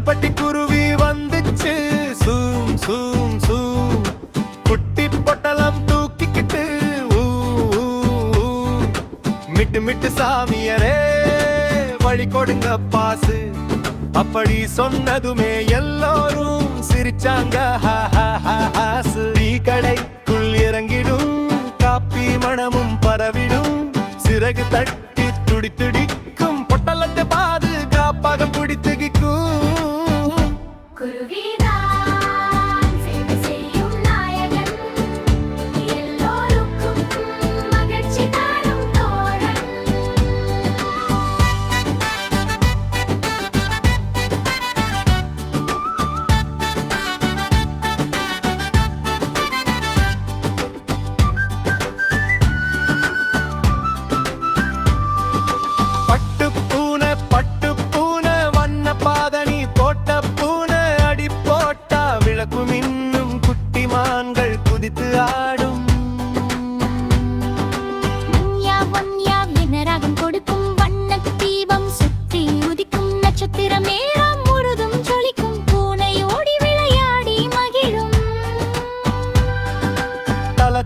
கருப்பட்டி குருவி வந்துச்சு சூம் சூம் சூம். குட்டி பொட்டலம் தூக்கிக்கிட்டு மிட்டு மிட்டு சாமியரே வழி கொடுங்க பாசு. அப்படி சொன்னதுமே எல்லோரும் சிரிச்சாங்க. கடைக்குள் இறங்கிடும் காப்பி மணமும் பரவிடும். சிறகு தட்டி துடி துடிக்கும் பொட்டலத்தை பாதுகாப்பாக பிடித்துகிக்கும்.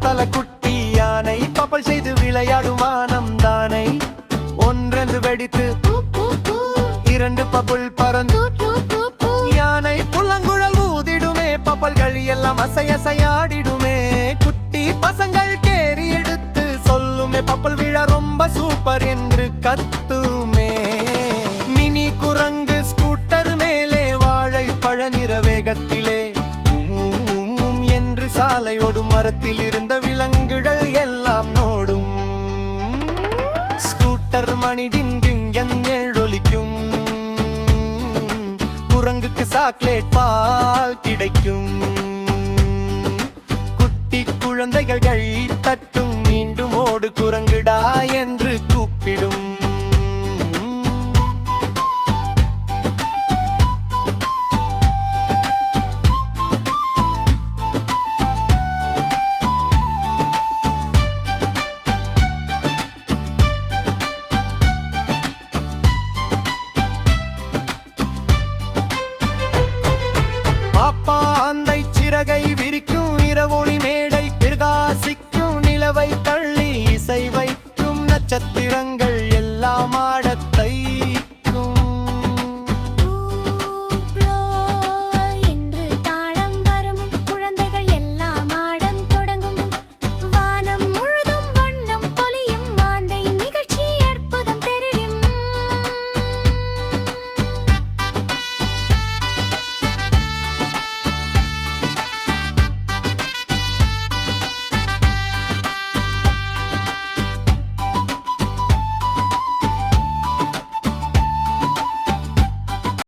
தல குட்டி யானை பப்பல் செய்து விளையாடும் வானம் தானை. ஒன்றென்று வெடித்து இரண்டு பப்புள் பறந்து யானை புல்லங்குழல் ஊதிடுமே. பப்பல்கள் எல்லாம் அசையாடிடுமே. குட்டி பசங்கள் கேரி எடுத்து சொல்லுமே பப்பல் விழா ரொம்ப சூப்பர் என்று கத்துமே. மினி குரங்கு ஸ்கூட்டர் மேலே வாழை பழ நிற வேகத்திலே என்று சாலையோடு மரத்தில் இருந்த விலங்குகள் எல்லாம் நோடும். ஸ்கூட்டர் மணி டிங்கிங் எழொலிக்கும். குரங்குக்கு சாக்லேட் பால் கிடைக்கும். குட்டி குழந்தைகள் கை தட்டும். மீண்டும் ஓடு குரங்குடா என்று கூப்பிடும். பாந்தை சிறகை விரிக்கும். இரவொளி மேடை பிரகாசிக்கும். நிலவை தள்ளி இசை வைக்கும். நட்சத்திரங்கள் எல்லாம் ஆட